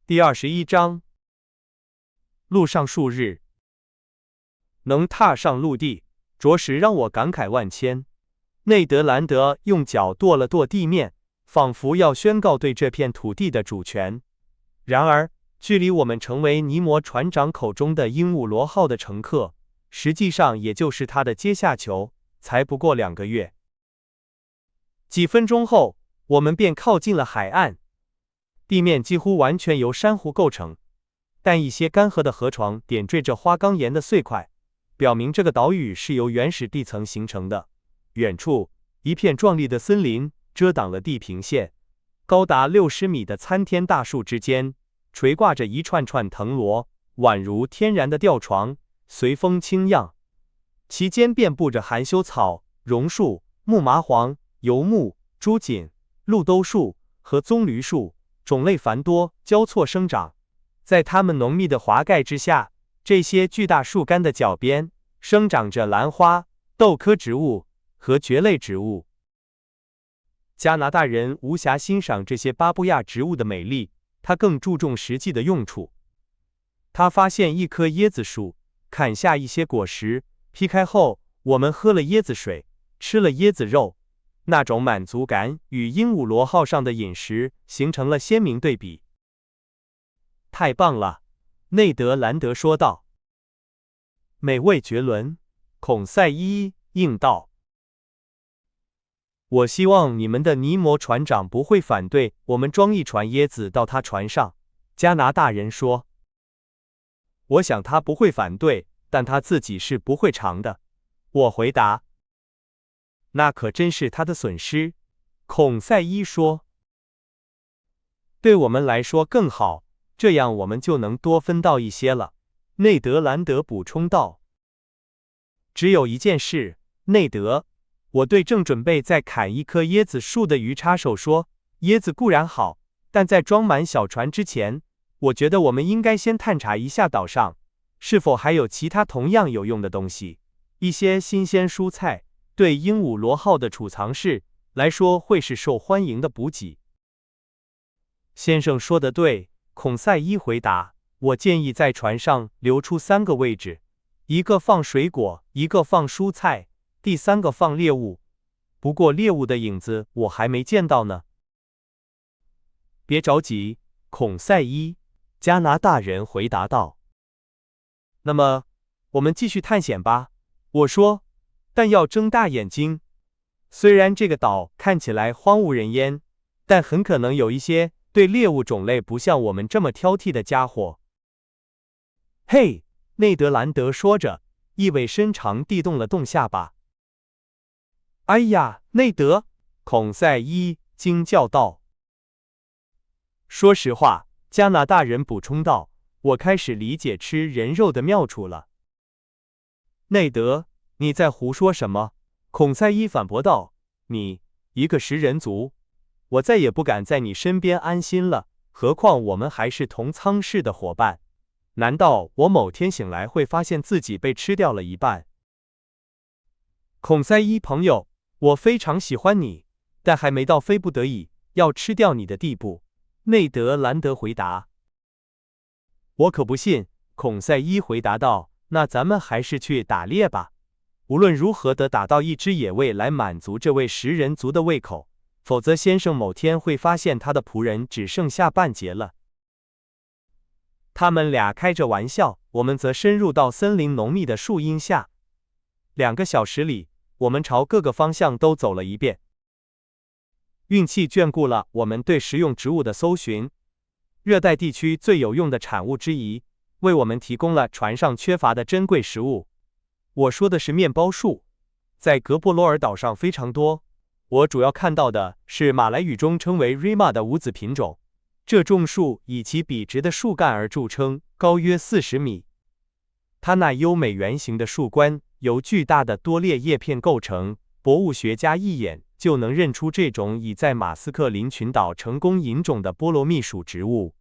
第21章，路上数日，能踏上陆地，着实让我感慨万千。内德兰德用脚跺了跺地面，仿佛要宣告对这片土地的主权。然而，距离我们成为尼摩船长口中的鹦鹉螺号的乘客，实际上也就是他的阶下囚，才不过2个月。几分钟后，我们便靠近了海岸。地面几乎完全由珊瑚构成，但一些干涸的河床点缀着花岗岩的碎块，表明这个岛屿是由原始地层形成的。远处，一片壮丽的森林遮挡了地平线，高达60米的参天大树之间，垂挂着一串串藤萝，宛如天然的吊床，随风轻漾。其间遍布着含羞草、榕树、木麻黄、油木、朱槿、鹿兜树和棕榈树，种类繁多，交错生长。在它们浓密的华盖之下，这些巨大树干的脚边生长着兰花、豆科植物和蕨类植物。加拿大人无暇欣赏这些巴布亚植物的美丽，他更注重实际的用处。他发现一棵椰子树，砍下一些果实，劈开后，我们喝了椰子水，吃了椰子肉。那种满足感与鹦鹉螺号上的饮食形成了鲜明对比。太棒了，内德兰德说道。美味绝伦，孔塞伊应道。我希望你们的尼摩船长不会反对我们装一船椰子到他船上，加拿大人说。我想他不会反对，但他自己是不会尝的，我回答。那可真是他的损失，孔塞伊说。对我们来说更好，这样我们就能多分到一些了，内德兰德补充道。只有一件事，内德，我对正准备再砍一棵椰子树的鱼叉手说，椰子固然好，但在装满小船之前，我觉得我们应该先探查一下岛上，是否还有其他同样有用的东西，一些新鲜蔬菜。对鹦鹉螺号的储藏室来说会是受欢迎的补给。先生说得对，孔塞伊回答，我建议在船上留出3个位置，一个放水果，一个放蔬菜，第3个放猎物。不过猎物的影子我还没见到呢。别着急，孔塞伊，加拿大人回答道。那么，我们继续探险吧，我说。但要睁大眼睛。虽然这个岛看起来荒无人烟，但很可能有一些对猎物种类不像我们这么挑剔的家伙。嘿，内德兰德说着，意味深长地动了动下巴。哎呀，内德，孔塞伊惊叫道。说实话，加拿大人补充道，我开始理解吃人肉的妙处了。内德，你在胡说什么？孔塞伊反驳道，你一个食人族，我再也不敢在你身边安心了，何况我们还是同舱室的伙伴。难道我某天醒来会发现自己被吃掉了一半？孔塞伊朋友，我非常喜欢你，但还没到非不得已要吃掉你的地步。内德兰德回答。我可不信，孔塞伊回答道，那咱们还是去打猎吧。无论如何得打到一只野味来满足这位食人族的胃口，否则先生某天会发现他的仆人只剩下半截了。他们俩开着玩笑，我们则深入到森林浓密的树荫下。2个小时里，我们朝各个方向都走了一遍。运气眷顾了我们对食用植物的搜寻，热带地区最有用的产物之一，为我们提供了船上缺乏的珍贵食物。我说的是面包树，在格布罗尔岛上非常多。我主要看到的是马来语中称为 Rima 的无籽品种，这种树以其笔直的树干而著称，高约40米。它那优美圆形的树冠由巨大的多裂叶片构成，博物学家一眼就能认出这种已在马斯克林群岛成功引种的菠萝蜜属植物。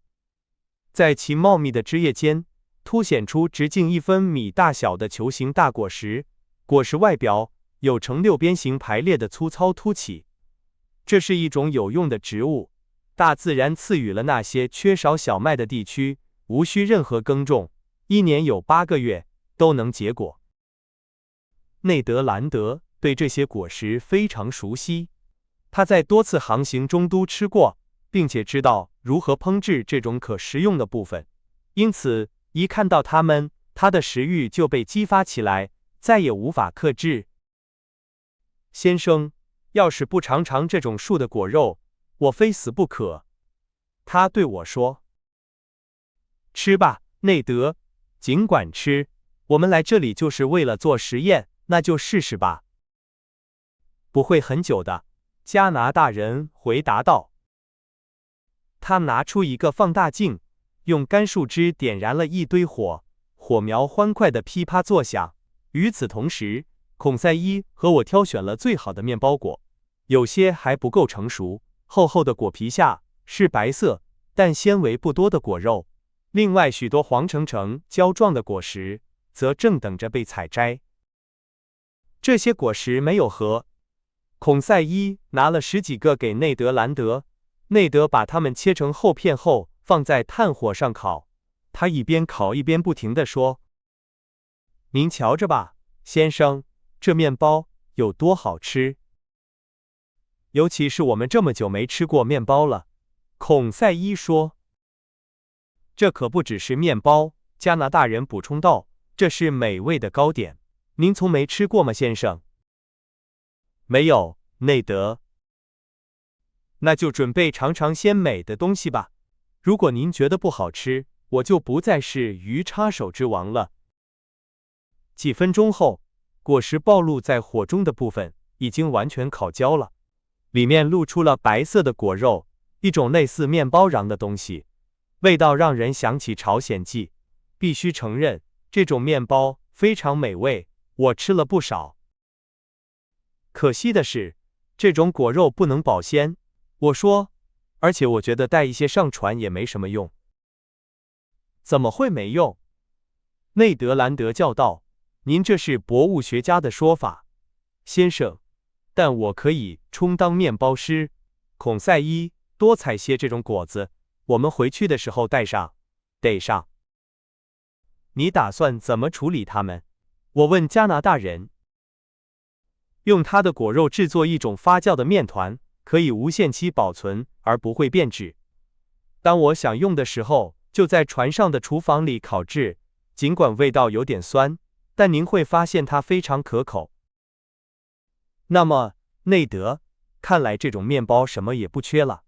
在其茂密的枝叶间，凸显出直径1分米大小的球形大果实，果实外表有呈6边形排列的粗糙凸起。这是一种有用的植物，大自然赐予了那些缺少小麦的地区，无需任何耕种，一年有8个月都能结果。内德兰德对这些果实非常熟悉，他在多次航行中都吃过，并且知道如何烹制这种可食用的部分，因此一看到它们，他的食欲就被激发起来，再也无法克制。先生，要是不尝尝这种树的果肉，我非死不可。他对我说。吃吧，内德，尽管吃，我们来这里就是为了做实验，那就试试吧。不会很久的，加拿大人回答道。他拿出一个放大镜，用干树枝点燃了一堆火，火苗欢快地噼啪作响。与此同时，孔塞伊和我挑选了最好的面包果，有些还不够成熟，厚厚的果皮下是白色但纤维不多的果肉，另外许多黄澄澄胶状的果实则正等着被采摘。这些果实没有核。孔塞伊拿了10几个给内德兰德，内德把它们切成厚片后放在炭火上烤，他一边烤一边不停地说：“您瞧着吧，先生，这面包有多好吃。尤其是我们这么久没吃过面包了。”孔塞伊说。这可不只是面包，加拿大人补充道，这是美味的糕点。您从没吃过吗，先生？没有，内德。那就准备尝尝鲜美的东西吧。如果您觉得不好吃，我就不再是鱼叉手之王了。几分钟后，果实暴露在火中的部分已经完全烤焦了，里面露出了白色的果肉，一种类似面包瓤的东西，味道让人想起朝鲜蓟。必须承认，这种面包非常美味，我吃了不少。可惜的是，这种果肉不能保鲜，我说，而且我觉得带一些上船也没什么用。怎么会没用？内德兰德叫道，您这是博物学家的说法，先生，但我可以充当面包师。孔塞伊，多采些这种果子，我们回去的时候带上。得上。你打算怎么处理它们？我问加拿大人。用它的果肉制作一种发酵的面团，可以无限期保存而不会变质。当我想用的时候，就在船上的厨房里烤制，尽管味道有点酸，但您会发现它非常可口。那么，内德，看来这种面包什么也不缺了。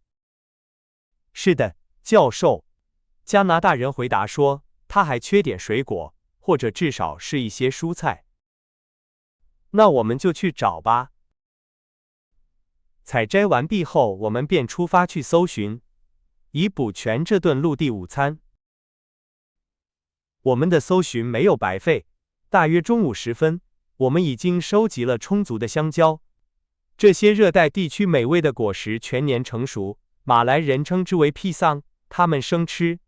是的，教授，加拿大人回答说，他还缺点水果，或者至少是一些蔬菜。那我们就去找吧。采摘完毕后，我们便出发去搜寻，以补全这顿陆地午餐。我们的搜寻没有白费，大约中午时分，我们已经收集了充足的香蕉。这些热带地区美味的果实全年成熟，马来人称之为披桑，它们生吃。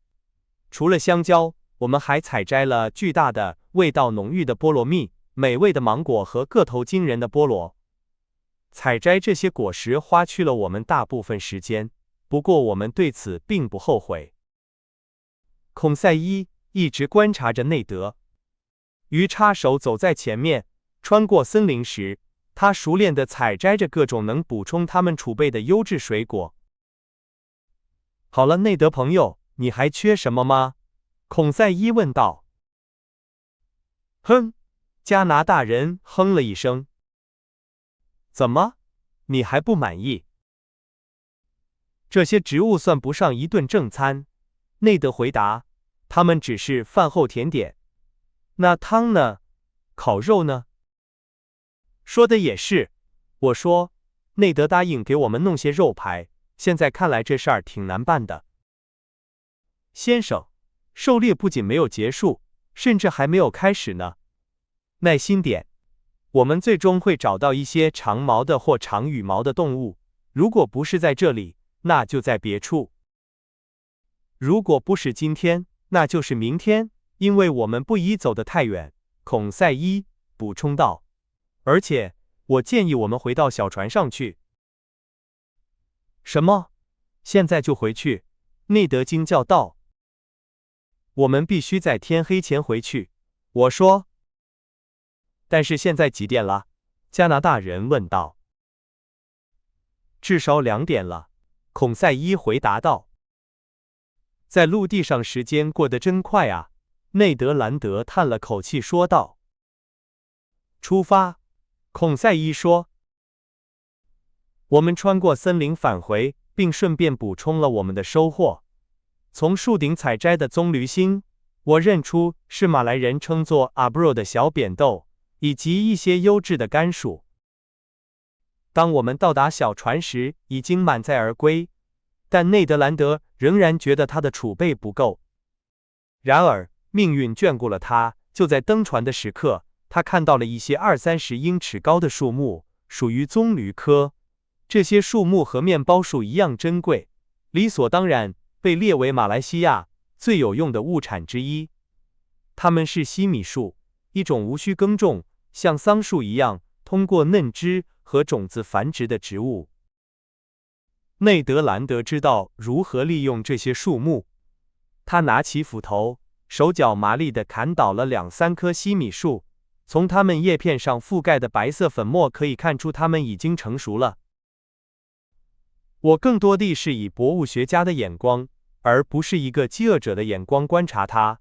除了香蕉，我们还采摘了巨大的、味道浓郁的菠萝蜜，美味的芒果和个头惊人的菠萝。采摘这些果实花去了我们大部分时间，不过我们对此并不后悔。孔塞伊一直观察着内德。鱼叉手走在前面，穿过森林时，他熟练地采摘着各种能补充他们储备的优质水果。好了，内德朋友，你还缺什么吗？孔塞伊问道。哼，加拿大人哼了一声。怎么，你还不满意？这些植物算不上一顿正餐，内德回答，它们只是饭后甜点。那汤呢？烤肉呢？说的也是，我说，内德答应给我们弄些肉排，现在看来这事儿挺难办的。先生，狩猎不仅没有结束，甚至还没有开始呢。耐心点，我们最终会找到一些长毛的或长羽毛的动物，如果不是在这里，那就在别处。如果不是今天，那就是明天，因为我们不宜走得太远。孔塞伊补充道。而且，我建议我们回到小船上去。什么？现在就回去。内德惊叫道。我们必须在天黑前回去，我说。但是现在几点了？加拿大人问道。至少2点了，孔塞伊回答道。在陆地上时间过得真快啊，内德兰德叹了口气说道。出发，孔塞伊说。我们穿过森林返回，并顺便补充了我们的收获。从树顶采摘的棕榈芯，我认出是马来人称作阿布罗的小扁豆，以及一些优质的甘薯。当我们到达小船时，已经满载而归，但内德兰德仍然觉得他的储备不够。然而，命运眷顾了他，就在登船的时刻，他看到了一些20-30英尺高的树木，属于棕榈科。这些树木和面包树一样珍贵，理所当然被列为马来西亚最有用的物产之一。它们是西米树，一种无需耕种，像桑树一样通过嫩枝和种子繁殖的植物。内德兰德知道如何利用这些树木，他拿起斧头，手脚麻利地砍倒了2-3棵西米树。从它们叶片上覆盖的白色粉末可以看出它们已经成熟了。我更多地是以博物学家的眼光，而不是一个饥饿者的眼光观察它。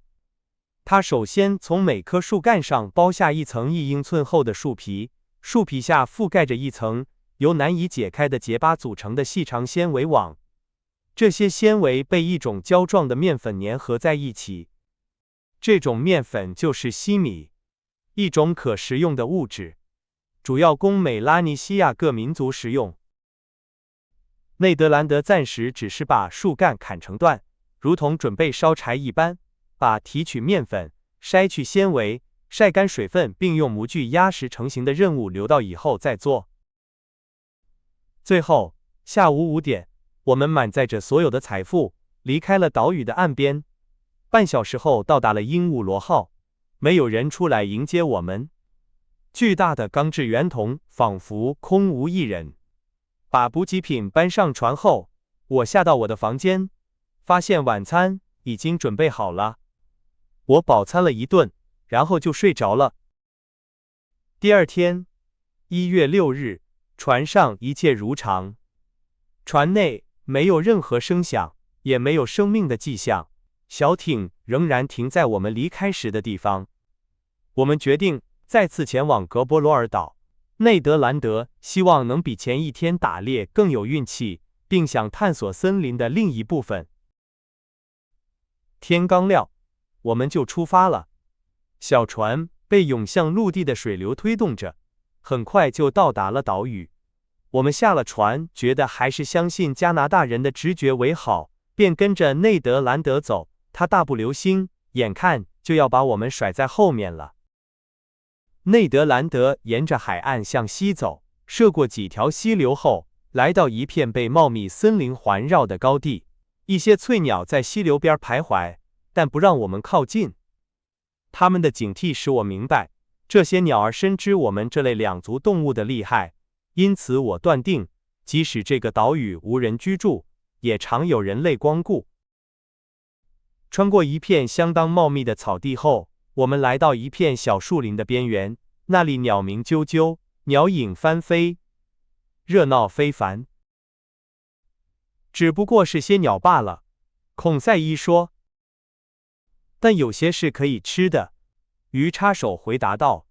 他首先从每棵树干上剥下一层1英寸厚的树皮，树皮下覆盖着一层由难以解开的结疤组成的细长纤维网。这些纤维被一种胶状的面粉粘合在一起。这种面粉就是西米，一种可食用的物质，主要供美拉尼西亚各民族食用。内德兰德暂时只是把树干砍成段，如同准备烧柴一般，把提取面粉、筛去纤维、晒干水分并用模具压实成型的任务留到以后再做。最后，下午5点，我们满载着所有的财富，离开了岛屿的岸边。半小时后到达了鹦鹉螺号，没有人出来迎接我们。巨大的钢制圆筒仿佛空无一人。把补给品搬上船后，我下到我的房间，发现晚餐已经准备好了。我饱餐了一顿，然后就睡着了。第二天，1月6日，船上一切如常。船内没有任何声响，也没有生命的迹象。小艇仍然停在我们离开时的地方。我们决定再次前往格波罗尔岛。内德兰德希望能比前一天打猎更有运气，并想探索森林的另一部分。天刚亮，我们就出发了。小船被涌向陆地的水流推动着，很快就到达了岛屿。我们下了船，觉得还是相信加拿大人的直觉为好，便跟着内德兰德走。他大步流星，眼看就要把我们甩在后面了。内德兰德沿着海岸向西走，涉过几条溪流后，来到一片被茂密森林环绕的高地。一些翠鸟在溪流边徘徊，但不让我们靠近。它们的警惕使我明白，这些鸟儿深知我们这类两足动物的厉害，因此我断定，即使这个岛屿无人居住，也常有人类光顾。穿过一片相当茂密的草地后，我们来到一片小树林的边缘，那里鸟鸣啾啾，鸟影翻飞，热闹非凡。只不过是些鸟罢了，孔塞伊说。但有些是可以吃的，鱼叉手回答道。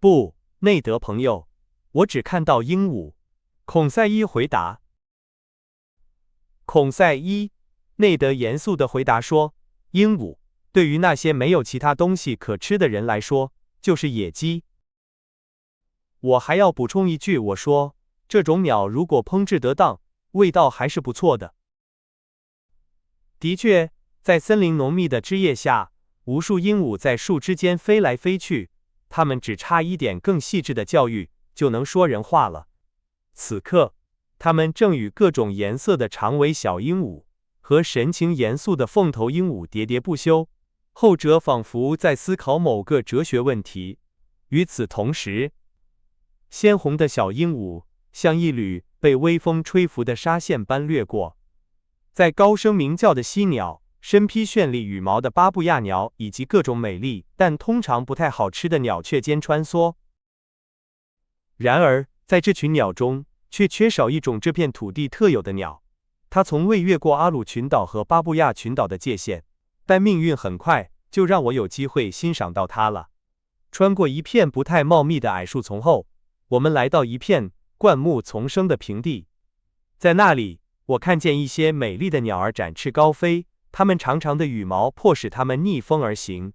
不，内德朋友，我只看到鹦鹉，孔塞伊回答。孔塞伊，内德严肃地回答说，鹦鹉对于那些没有其他东西可吃的人来说，就是野鸡。我还要补充一句，我说，这种鸟如果烹制得当，味道还是不错的。的确，在森林浓密的枝叶下，无数鹦鹉在树枝间飞来飞去，它们只差一点更细致的教育，就能说人话了。此刻，它们正与各种颜色的长尾小鹦鹉和神情严肃的凤头鹦鹉喋喋不休，后者仿佛在思考某个哲学问题。与此同时，鲜红的小鹦鹉像一缕被微风吹拂的纱线般掠过。在高声鸣叫的犀鸟、身披绚丽羽毛的巴布亚鸟以及各种美丽但通常不太好吃的鸟雀间穿梭。然而，在这群鸟中，却缺少一种这片土地特有的鸟，它从未越过阿鲁群岛和巴布亚群岛的界限，但命运很快就让我有机会欣赏到它了。穿过一片不太茂密的矮树丛后，我们来到一片灌木丛生的平地，在那里，我看见一些美丽的鸟儿展翅高飞，它们长长的羽毛迫使它们逆风而行，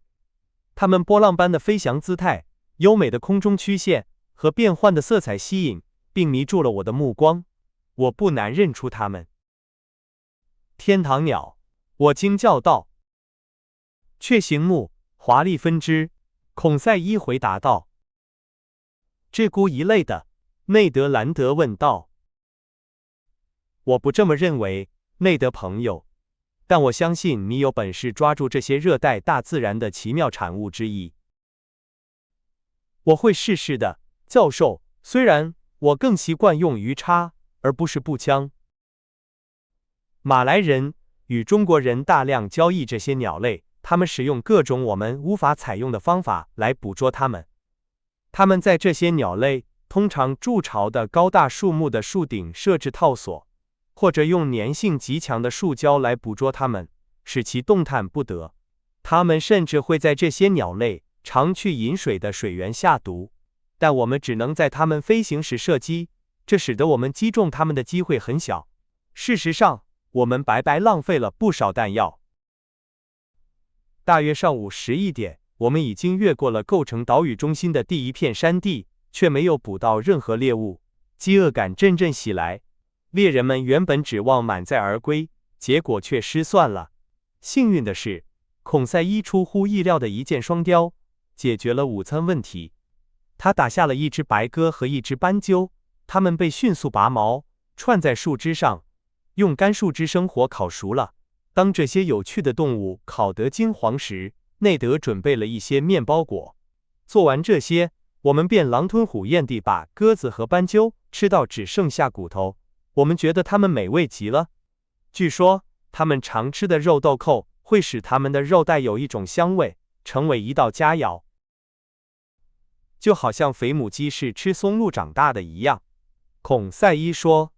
它们波浪般的飞翔姿态、优美的空中曲线和变幻的色彩吸引并迷住了我的目光，我不难认出它们。天堂鸟，我惊叫道。雀形目，华丽分支，孔塞伊回答道。鹧鸪一类的，内德兰德问道。我不这么认为，内德朋友，但我相信你有本事抓住这些热带大自然的奇妙产物之一。我会试试的，教授，虽然我更习惯用鱼叉而不是步枪。马来人与中国人大量交易这些鸟类，他们使用各种我们无法采用的方法来捕捉它们。他们在这些鸟类通常筑巢的高大树木的树顶设置套索，或者用粘性极强的树胶来捕捉它们，使其动弹不得。他们甚至会在这些鸟类常去饮水的水源下毒，但我们只能在它们飞行时射击，这使得我们击中它们的机会很小。事实上，我们白白浪费了不少弹药。大约上午11点，我们已经越过了构成岛屿中心的第一片山地，却没有捕到任何猎物，饥饿感阵阵袭来。猎人们原本指望满载而归，结果却失算了。幸运的是，孔塞伊出乎意料的一箭双雕，解决了午餐问题。他打下了一只白鸽和一只斑鸠，它们被迅速拔毛，串在树枝上，用干树枝生火烤熟了。当这些有趣的动物烤得金黄时，内德准备了一些面包果。做完这些，我们便狼吞虎咽地把鸽子和斑鸠吃到只剩下骨头。我们觉得它们美味极了。据说，它们常吃的肉豆蔻会使它们的肉带有一种香味，成为一道佳肴。就好像肥母鸡是吃松露长大的一样，孔塞伊说。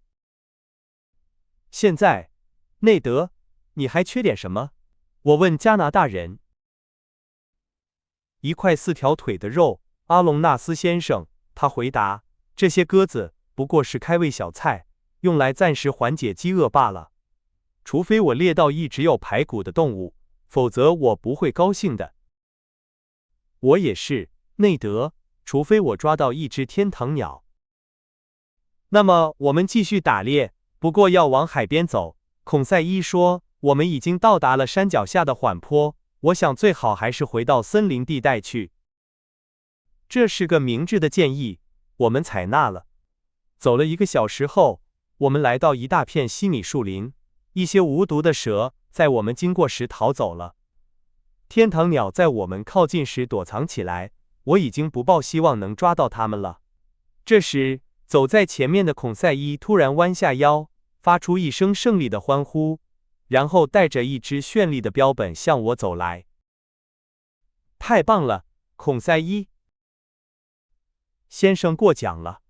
现在，内德，你还缺点什么？我问加拿大人。一块4条腿的肉，阿隆纳斯先生，他回答，这些鸽子不过是开胃小菜，用来暂时缓解饥饿罢了。除非我猎到一只有排骨的动物，否则我不会高兴的。我也是，内德，除非我抓到一只天堂鸟。那么我们继续打猎，不过要往海边走。孔塞伊说，我们已经到达了山脚下的缓坡，我想最好还是回到森林地带去。这是个明智的建议，我们采纳了。走了1个小时后，我们来到一大片西米树林，一些无毒的蛇在我们经过时逃走了。天堂鸟在我们靠近时躲藏起来，我已经不抱希望能抓到它们了。这时，走在前面的孔塞伊突然弯下腰，发出一声胜利的欢呼，然后带着一支绚丽的标本向我走来。太棒了，孔塞伊先生过奖了，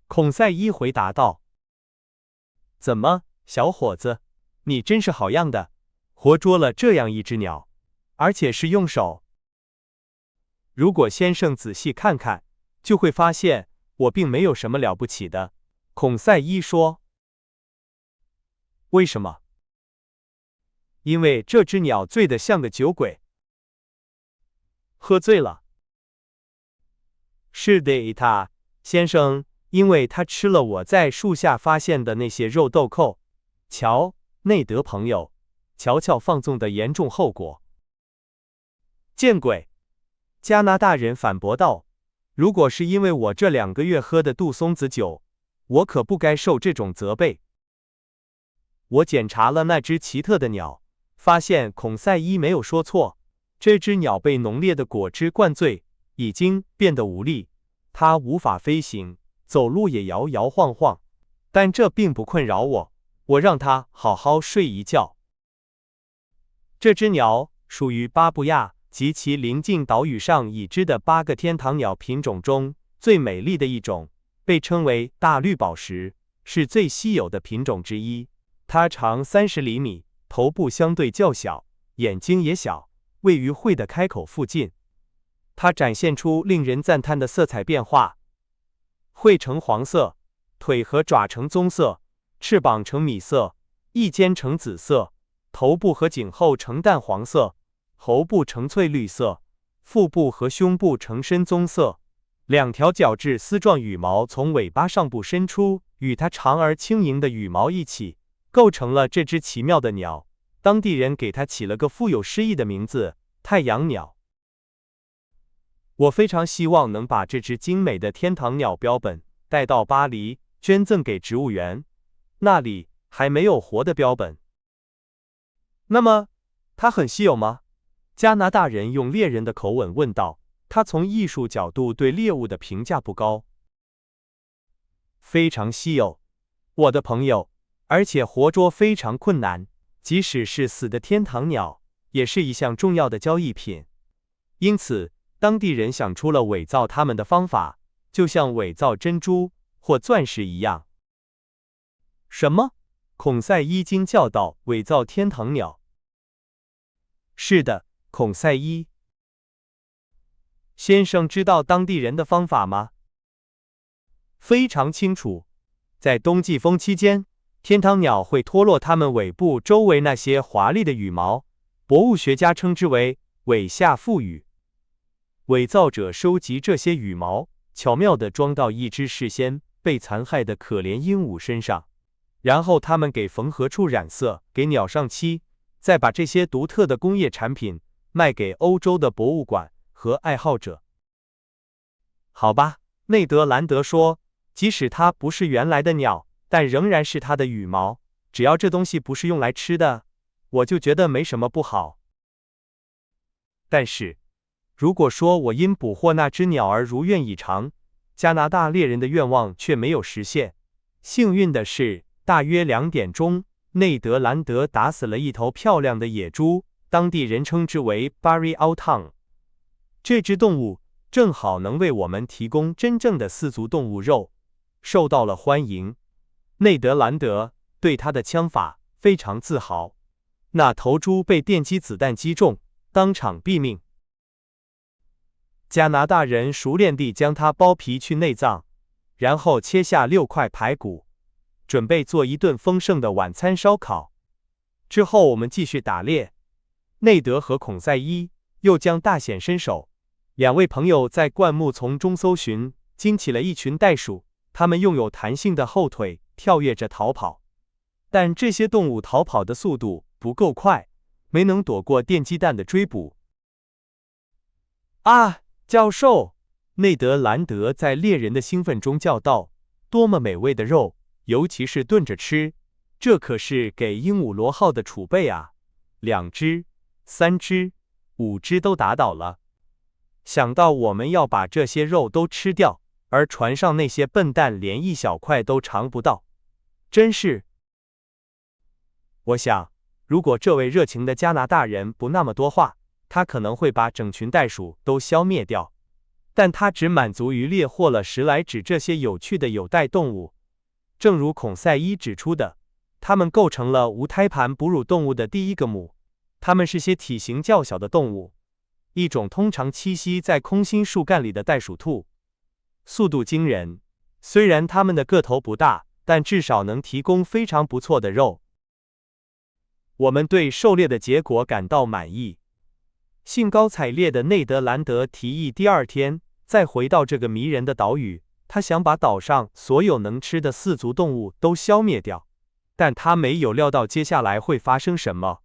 孔塞伊回答道。怎么，小伙子，你真是好样的，活捉了这样一只鸟，而且是用手。如果先生仔细看看，就会发现我并没有什么了不起的，孔塞伊说。为什么？因为这只鸟醉得像个酒鬼。喝醉了。是的，他先生，因为他吃了我在树下发现的那些肉豆蔻。瞧，内德朋友，瞧瞧放纵的严重后果。见鬼！加拿大人反驳道，如果是因为我这2个月喝的杜松子酒，我可不该受这种责备。我检查了那只奇特的鸟，发现孔塞伊没有说错，这只鸟被浓烈的果汁灌醉，已经变得无力，它无法飞行，走路也摇摇晃晃，但这并不困扰我，我让它好好睡一觉。这只鸟属于巴布亚及其邻近岛屿上已知的8个天堂鸟品种中最美丽的一种，被称为大绿宝石，是最稀有的品种之一。它长30厘米，头部相对较小，眼睛也小，位于喙的开口附近。它展现出令人赞叹的色彩变化，喙呈黄色，腿和爪呈棕色，翅膀呈米色，翼尖呈紫色，头部和颈后呈淡黄色，喉部呈翠绿色，腹部和胸部呈深棕色。2条角质丝状羽毛从尾巴上部伸出，与它长而轻盈的羽毛一起，构成了这只奇妙的鸟。当地人给它起了个富有诗意的名字——太阳鸟。我非常希望能把这只精美的天堂鸟标本带到巴黎，捐赠给植物园，那里还没有活的标本。那么，它很稀有吗？加拿大人用猎人的口吻问道。他从艺术角度对猎物的评价不高。非常稀有，我的朋友，而且活捉非常困难，即使是死的天堂鸟，也是一项重要的交易品。因此，当地人想出了伪造它们的方法，就像伪造珍珠或钻石一样。什么？孔塞伊惊叫道：“伪造天堂鸟？”是的，孔塞伊先生知道当地人的方法吗？非常清楚。在冬季风期间，天堂鸟会脱落它们尾部周围那些华丽的羽毛，博物学家称之为尾下腹羽。伪造者收集这些羽毛，巧妙地装到一只事先被残害的可怜鹦鹉身上，然后他们给缝合处染色，给鸟上漆，再把这些独特的工业产品卖给欧洲的博物馆和爱好者。好吧，内德兰德说，即使它不是原来的鸟，但仍然是它的羽毛。只要这东西不是用来吃的，我就觉得没什么不好。但是，如果说我因捕获那只鸟而如愿以偿，加拿大猎人的愿望却没有实现。幸运的是，大约2点钟，内德兰德打死了一头漂亮的野猪，当地人称之为 Barry Outong。这只动物正好能为我们提供真正的4足动物肉，受到了欢迎。内德兰德对他的枪法非常自豪。那头猪被电击子弹击中，当场毙命。加拿大人熟练地将它剥皮去内脏，然后切下6块排骨，准备做一顿丰盛的晚餐烧烤。之后我们继续打猎。内德和孔塞伊又将大显身手。2位朋友在灌木丛中搜寻，惊起了一群袋鼠。它们拥有弹性的后腿，跳跃着逃跑。但这些动物逃跑的速度不够快，没能躲过电击弹的追捕。啊，教授！内德兰德在猎人的兴奋中叫道：“多么美味的肉，尤其是炖着吃！这可是给鹦鹉螺号的储备啊！2只、3只、5只都打倒了。想到我们要把这些肉都吃掉，而船上那些笨蛋连一小块都尝不到，真是……我想，如果这位热情的加拿大人不那么多话，他可能会把整群袋鼠都消灭掉。但他只满足于猎获了10来只这些有趣的有袋动物。正如孔塞伊指出的，它们构成了无胎盘哺乳动物的第1个母。它们是些体型较小的动物，一种通常栖息在空心树干里的袋鼠兔，速度惊人。虽然它们的个头不大，但至少能提供非常不错的肉。我们对狩猎的结果感到满意。兴高采烈的内德兰德提议第2天再回到这个迷人的岛屿，他想把岛上所有能吃的4足动物都消灭掉，但他没有料到接下来会发生什么。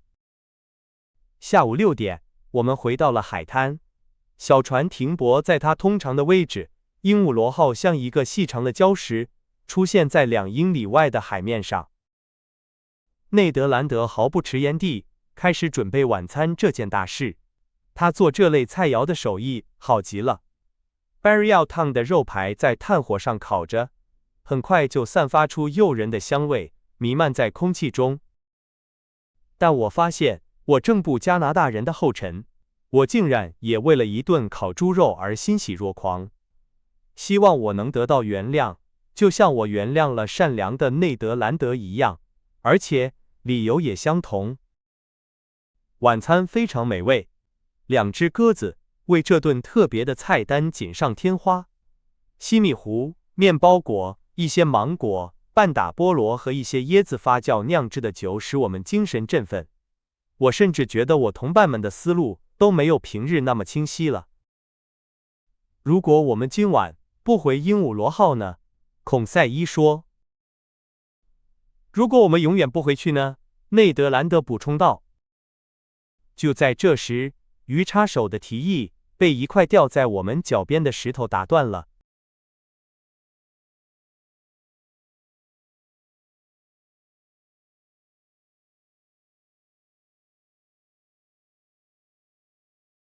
下午6点，我们回到了海滩，小船停泊在它通常的位置，鹦鹉螺号像一个细长的礁石，出现在2英里外的海面上。内德兰德毫不迟延地开始准备晚餐这件大事。他做这类菜肴的手艺好极了。Barry Outong的肉排在炭火上烤着，很快就散发出诱人的香味，弥漫在空气中。但我发现，我正步加拿大人的后尘，我竟然也为了一顿烤猪肉而欣喜若狂。希望我能得到原谅，就像我原谅了善良的内德兰德一样，而且理由也相同。晚餐非常美味，2只鸽子为这顿特别的菜单锦上添花。西米糊、面包果、一些芒果、半打菠萝和一些椰子发酵酿制的酒使我们精神振奋。我甚至觉得我同伴们的思路都没有平日那么清晰了。如果我们今晚不回鹦鹉螺号呢？孔塞伊说。如果我们永远不回去呢？内德兰德补充道。就在这时，鱼叉手的提议被一块掉在我们脚边的石头打断了。